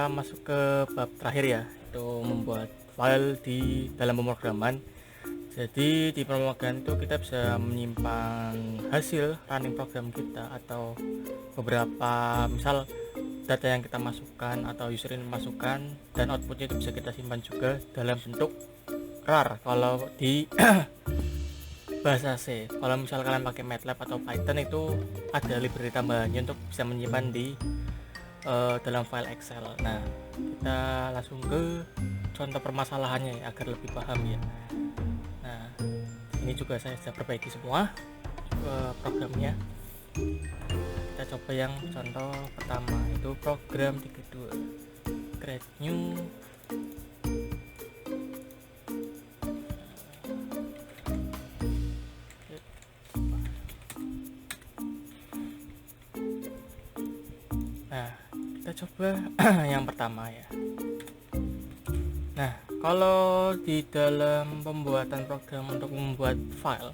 kita masuk ke bab terakhir ya, itu membuat file di dalam pemrograman. Jadi di pemrograman itu kita bisa menyimpan hasil running program kita atau beberapa misal data yang kita masukkan atau user ini masukkan, dan outputnya itu bisa kita simpan juga dalam bentuk RAR kalau di bahasa C. Kalau misal kalian pakai MATLAB atau Python itu ada library tambahannya untuk bisa menyimpan di dalam file Excel. Nah, kita langsung ke contoh permasalahannya ya, agar lebih paham ya. Nah, ini juga saya sudah perbaiki semua programnya. Kita coba yang contoh pertama, itu program 32 create new. Nah, kita coba yang pertama ya. Nah, kalau di dalam pembuatan program untuk membuat file,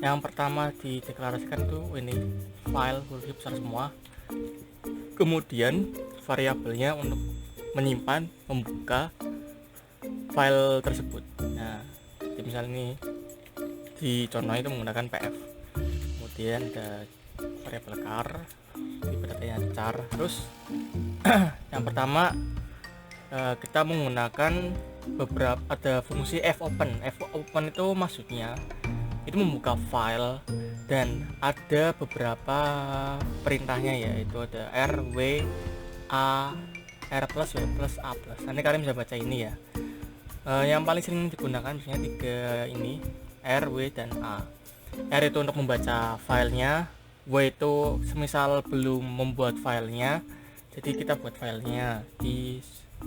yang pertama dideklarasikan itu ini file huruf besar semua, kemudian variabelnya untuk menyimpan, membuka file tersebut. Nah, misalnya ini di contoh itu menggunakan pf, kemudian ada variabel char, tipe datanya char. Terus yang pertama kita menggunakan beberapa, ada fungsi fopen. Fopen itu maksudnya itu membuka file, dan ada beberapa perintahnya, yaitu ada r, w, a, r plus, w plus, a plus. Nanti kalian bisa baca ini ya. Yang paling sering digunakan biasanya tiga ini, r, w, dan a. R itu untuk membaca filenya, w itu semisal belum membuat filenya, jadi kita buat filenya di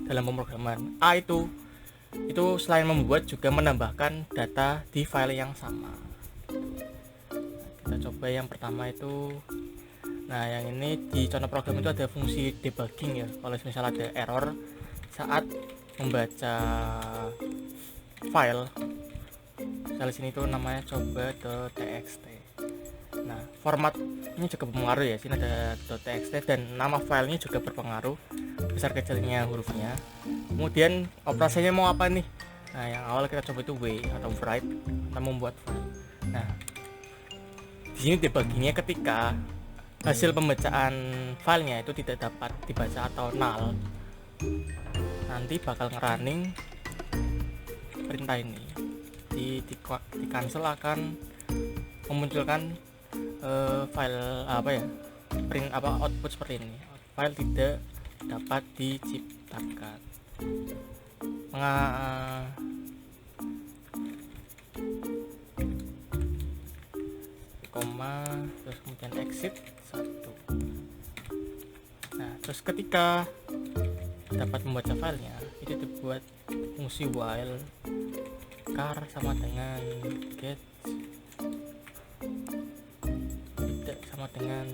dalam pemrograman. A itu selain membuat juga menambahkan data di file yang sama. Kita coba yang pertama itu. Nah, yang ini di contoh program itu ada fungsi debugging ya. Kalau misal ada error saat membaca file, misalnya sini tuh namanya coba.txt. Nah, formatnya juga berpengaruh ya. Sini ada .txt dan nama filenya juga berpengaruh, besar kecilnya hurufnya. Kemudian operasinya mau apa nih? Nah, yang awal kita coba itu w atau write, kita membuat file. Nah, di sini debuggingnya ketika hasil pembacaan filenya itu tidak dapat dibaca atau null, nanti bakal ngerunning perintah ini. Di cancel akan memunculkan file print output seperti ini. File tidak dapat diciptakan. Koma, terus kemudian exit 1. Nah, terus ketika dapat membaca filenya, itu dibuat fungsi while char sama dengan get tidak sama dengan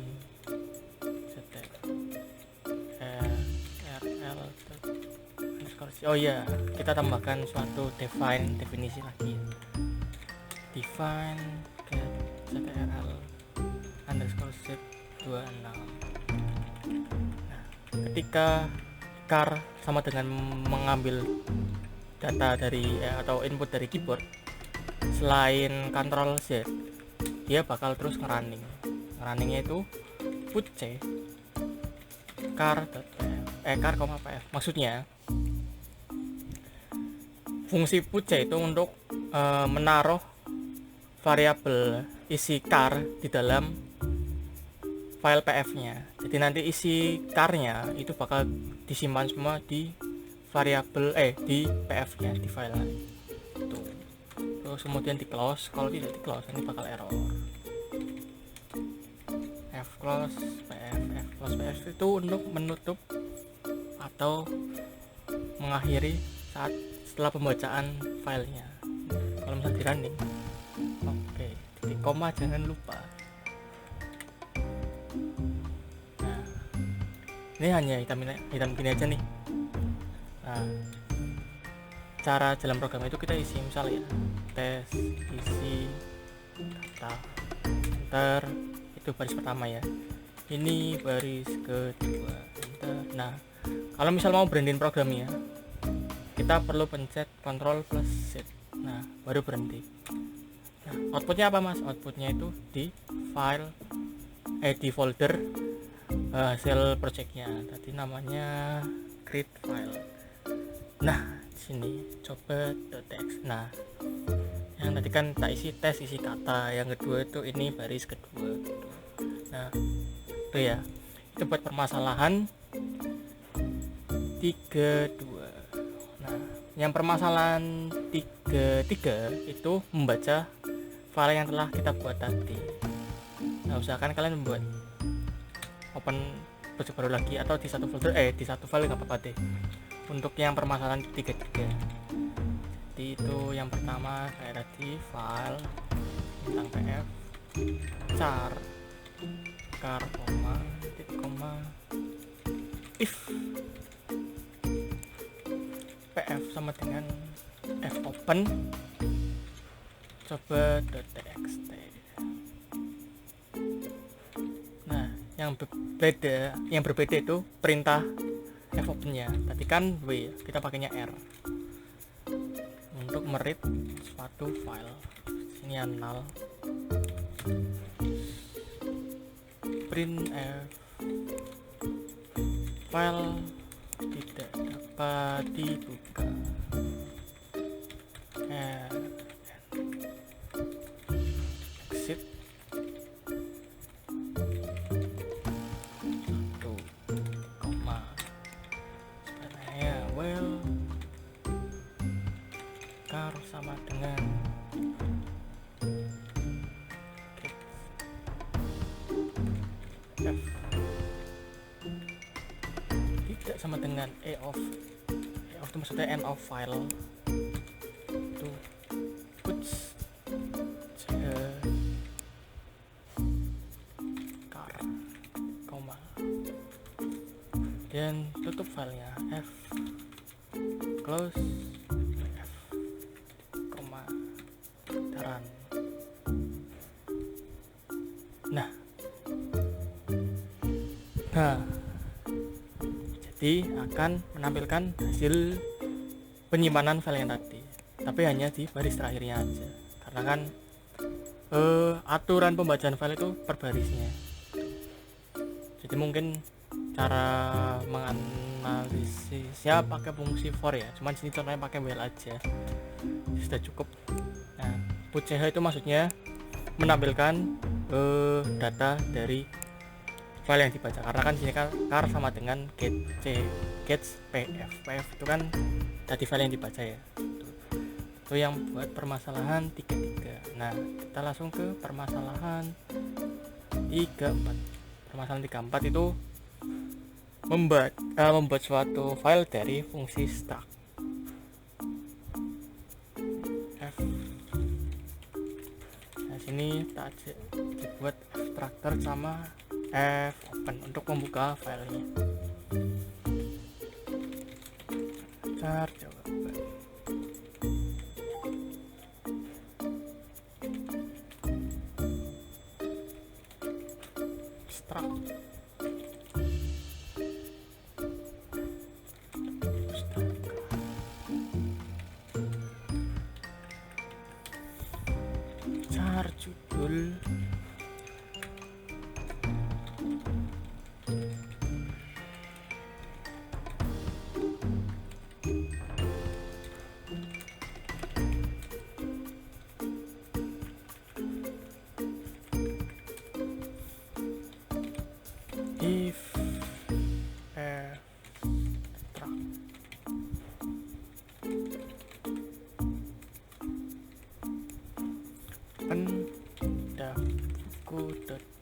rl. Oh iya, kita tambahkan suatu definisi lagi, define get ctrl underscore set 26. Nah, ketika char sama dengan mengambil data dari atau input dari keyboard, selain Ctrl Z, dia bakal terus ngerunningnya itu put c char.pf. Maksudnya fungsi put c itu untuk menaruh variabel isi char di dalam file pf-nya. Jadi nanti isi char-nya itu bakal disimpan semua di variabel di pf-nya, di file itu. Terus kemudian di close. Kalau tidak di close ini bakal error. F-close pf itu untuk menutup atau mengakhiri saat setelah pembacaan filenya. Kalau misalnya di running, oke, titik koma jangan lupa. Nah, ini hanya hitam gini aja nih. Nah, cara dalam program itu kita isi misal ya, tes isi data, enter, itu baris pertama ya, ini baris kedua, enter. Nah, Kalau misal mau berhentiin programnya, kita perlu pencet Ctrl plus Z. Nah, baru berhenti. Nah, outputnya apa mas? Outputnya itu di file, di folder hasil projectnya. Tadi namanya create file. Nah, sini coba .txt. Nah, yang tadi kan tak isi tes, isi kata. Yang kedua itu ini baris kedua gitu. Nah, itu ya. Itu buat permasalahan 32. Nah, yang permasalahan 33 itu membaca file yang telah kita buat tadi. Nah, usahakan kalian membuat open project baru lagi atau di satu folder, di satu file nggak apa-apa deh. Untuk yang permasalahan 33. Jadi itu yang pertama kayak tadi, file tentang pf char titik koma if pf sama dengan f open coba .txt. Nah, yang berbeda itu perintah f open-nya. Tadi kan w, kita pakainya r untuk meread suatu file. Ini yang null printf file tidak dapat dibuka. Exit 1, sebenarnya well car sama dengan f tidak sama dengan a of itu maksudnya end of file itu puts car koma dan tutup filenya f close f koma run. Nah jadi akan menampilkan hasil penyimpanan file yang tadi, tapi hanya di baris terakhirnya aja, karena kan aturan pembacaan file itu per barisnya. Jadi mungkin cara menganalisisnya pakai fungsi for ya, cuman sini contohnya pakai well aja, sudah cukup. Nah, put ch itu maksudnya menampilkan data dari file yang dibaca, karena kan sini kan car sama dengan get pf itu kan tadi file yang dibaca ya. Itu yang buat permasalahan 33. Nah, kita langsung ke permasalahan 34. Permasalahan 34 itu membuat suatu file dari fungsi struct. F. Nah, sini tak dibuat structure sama f open untuk membuka filenya. Coba struct char judul if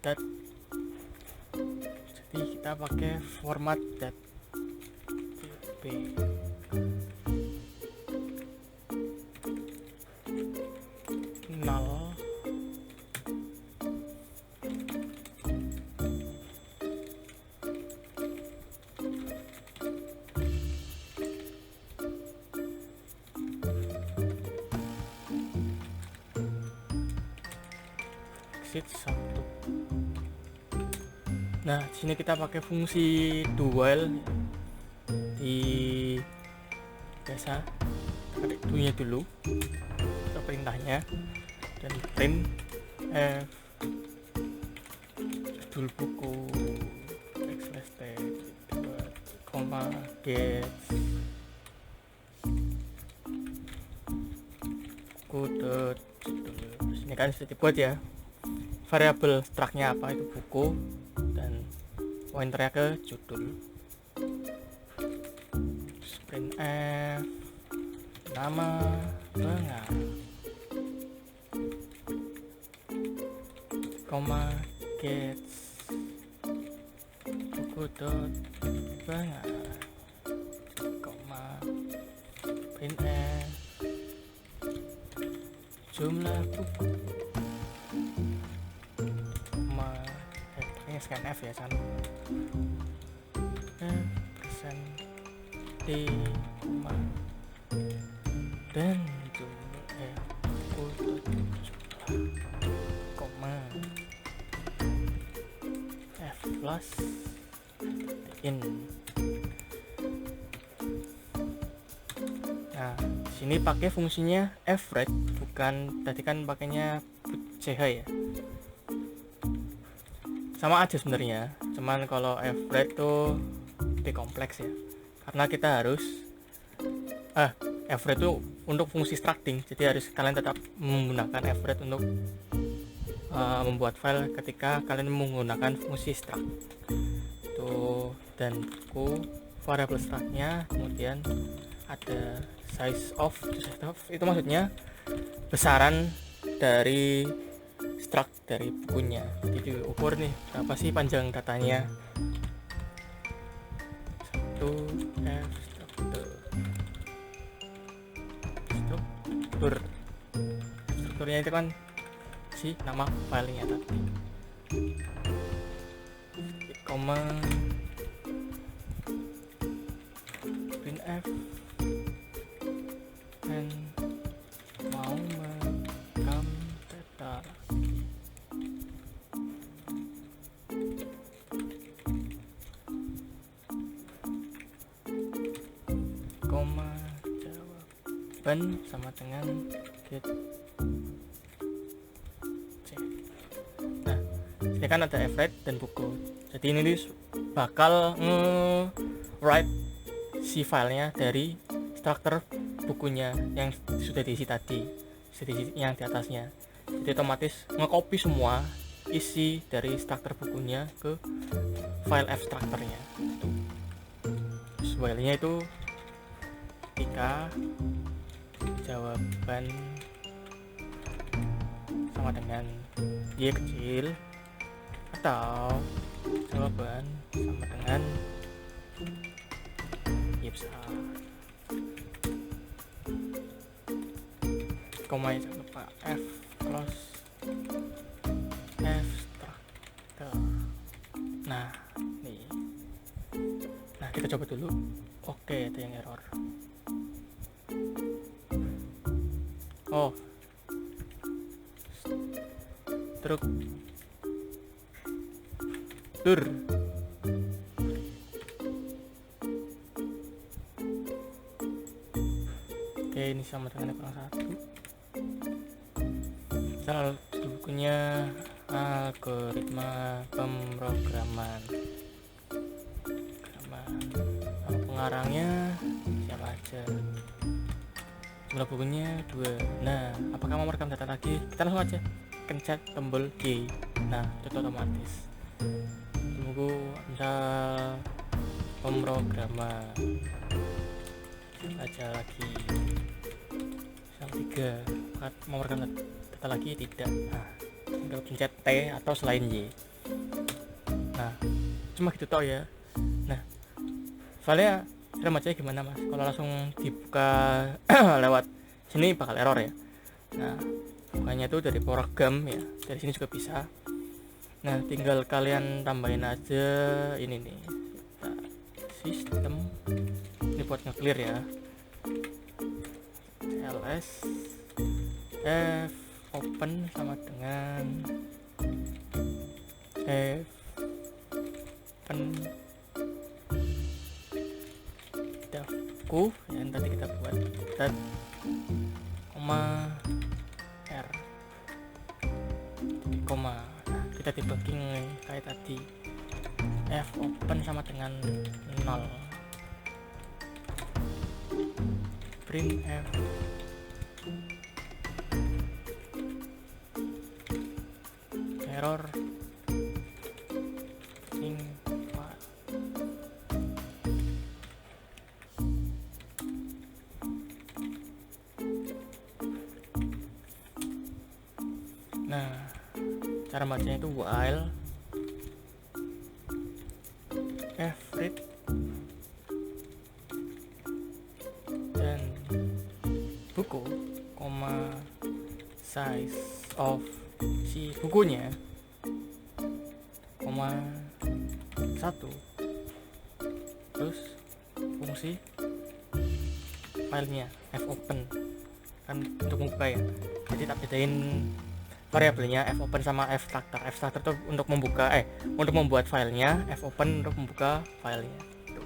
dat. Jadi kita pakai format .db. Null exit 1. Nah, sini kita pakai fungsi do while Jadi biasa ketik dulunya dulu atau perintahnya, dan print F judul buku /t koma get buku judul. Terus ini kan sudah dibuat ya variabel struct-nya apa, itu buku, dan pointernya ke judul. Print F nama Bengar, koma get buku dot Bengar, koma print F jumlah buku, koma ini scan F ya kan, persen D, koma dan jumlah buku jumlah, koma F plus in. Nah, sini pakai fungsinya fret, bukan tadi kan pakainya ch ya. Sama aja sebenarnya, cuman kalau fret tuh lebih kompleks ya, karena kita harus fret itu untuk fungsi structing, jadi harus kalian tetap menggunakan fret untuk membuat file ketika kalian menggunakan fungsi struct tuh. Dan buku variabel struct-nya, kemudian ada size of itu maksudnya besaran dari struct dari bukunya. Jadi diukur nih berapa sih panjang datanya. 1 F strukturnya itu kan si nama filenya tadi, koma print F dan mau merekam data. Koma jawaban sama dengan get C. Nah, ini kan ada fret dan buku. Jadi ini bakal write si filenya dari struktur bukunya yang sudah diisi tadi, yang di atasnya. Jadi otomatis nge-copy semua isi dari struktur bukunya ke file abstraktornya. Filenya itu ketika jawaban sama dengan Y kecil atau jawaban sama dengan Y besar, koma jangan lupa F plus abstraktor. Nah nih, nah kita coba dulu. Oke, ada yang error. Oh, struktur oke, ini sama dengan kurang 1. Misal bukunya algoritma pemrograman, pengarangnya siapa aja, jumlah bukunya 2. Nah, apakah mau merekam data lagi? Kita langsung aja pencet tombol G. Nah, itu otomatis buku misal pemrograman aja lagi misal 3. Mau merekam data lagi? Tidak. Nah, tinggal pencet T atau selain Y. Nah, cuma gitu toh ya. Nah, filenya macamnya gimana mas? Kalau langsung dibuka lewat sini bakal error ya. Nah, bukanya tuh dari program ya, dari sini juga bisa. Nah, tinggal kalian tambahin aja ini nih, sistem ini buat nge-clear ya, ls f open sama dengan f open defku yang tadi kita buat, dan koma R jadi koma. Nah, kita debugging kayak tadi, f open sama dengan 0, print f error in file. Nah, cara bacanya itu while f read dan buku, koma size of si bukunya, koma 1, terus fungsi filenya f open kan untuk membuka ya. Jadi tak bedain variabelnya f open sama f structure. F structure itu untuk membuka untuk membuat filenya, f open untuk membuka filenya. Tuh.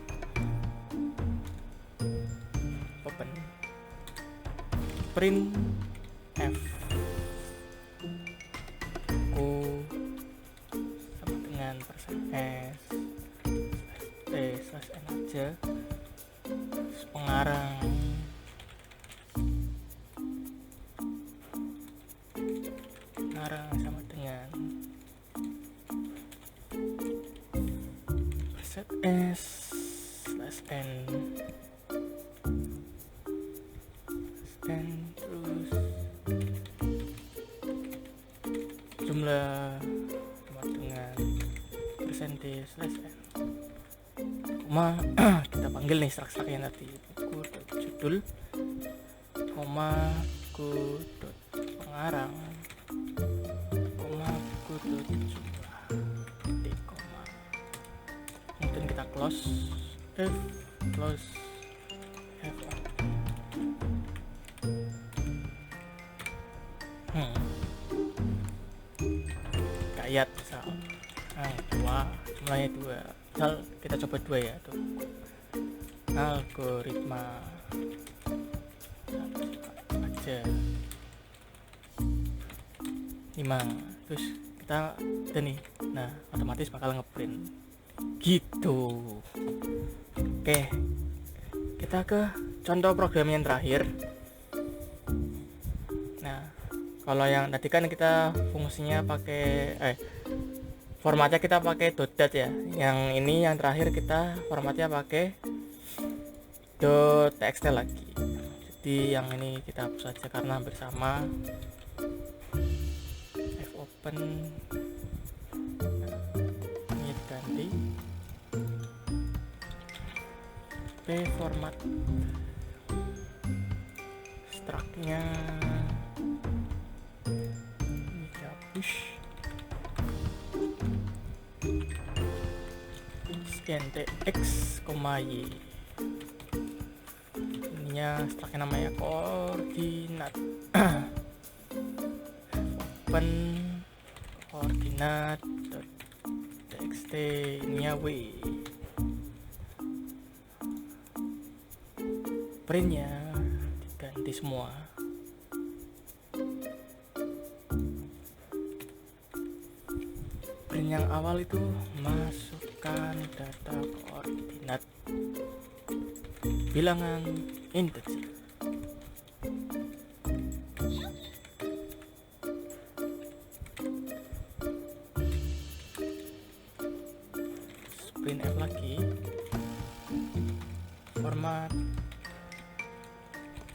Open print f ku sama dengan %s /n aja, terus pengarang sama dengan %s/n terus jumlah sama dengan %/n, koma kita panggil nih struktur yang tadi, buku.judul, koma buku.pengarang, koma buku.jumlah, koma, kemudian kita close f close f kayak misal jumlahnya 2, misal kita coba 2 ya tuh, algoritma aja 5, terus kita udah nih, nah otomatis bakal ngeprint gitu. Oke, kita ke contoh program yang terakhir. Nah, kalau yang tadi kan kita fungsinya pakai formatnya kita pakai .dat ya. Yang ini yang terakhir kita formatnya pakai .txt lagi. Jadi yang ini kita hapus saja karena hampir sama. F open, ini diganti p format, struct-nya ini dihapus, x, y, ininya struct-nya namanya koordinat. Open koordinat .txt, ininya w, printnya diganti semua. Print yang awal itu masukkan data koordinat bilangan integer. Print f lagi, format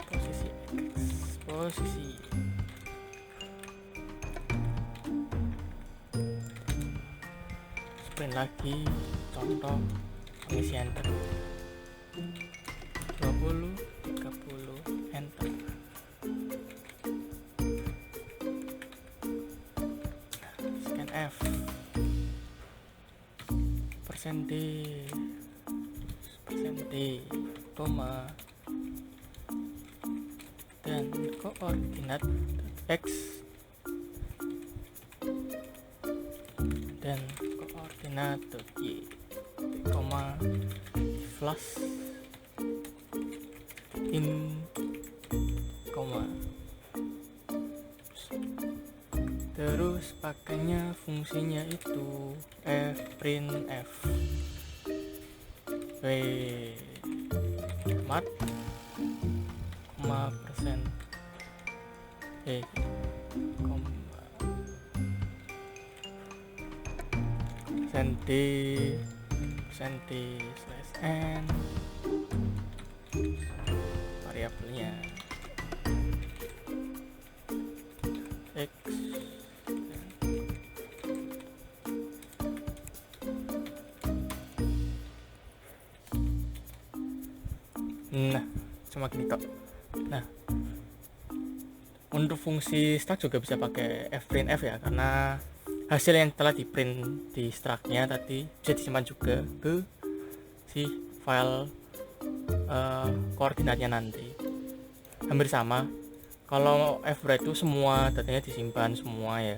posisi print lagi, contoh pengisian 20, 30, enter. Scan f, %d, koma, dan koordinat x dan koordinat y, koma, flash in koma. Terus pakainya fungsinya itu fprintf mat koma persen koma persen d slash n variabelnya x. Nah, cuma gini tok. Nah, untuk fungsi struct juga bisa pakai fprintf ya, karena hasil yang telah di print di struct-nya tadi bisa disimpan juga ke si file koordinatnya nanti. Hampir sama. Kalau fprint itu semua datanya disimpan semua ya.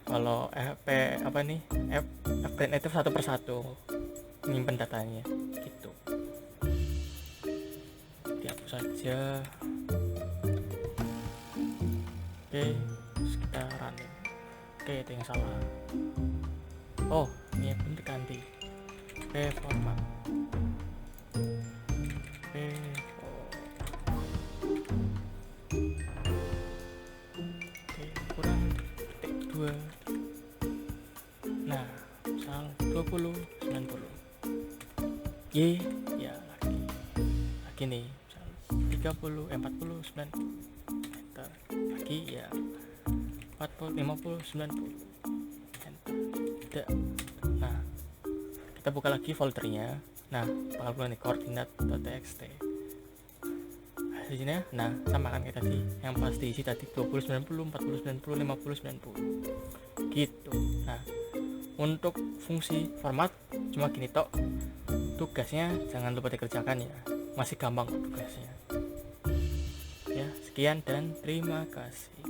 Kalau fprint itu satu persatu menyimpan datanya gitu. Dihapus saja. Oke, terus kita running. Oke, ada yang salah. Oh, ini pun diganti. Format. Oke, kurang titik 2. Nah, misal 20 90. Y ya lagi nih, misal 30 40 90. Enter. Lagi ya 40 50 90. Enter. Tidak. Nah, kita buka lagi foldernya. Nah, bakal keluar nih koordinat.txt. Hasilnya, nah sama kan kayak tadi, yang pas diisi tadi 20 90 40 90 50 90 gitu. Nah, untuk fungsi format cuma gini tok. Tugasnya jangan lupa dikerjakan ya, masih gampang kok tugasnya ya. Sekian dan terima kasih.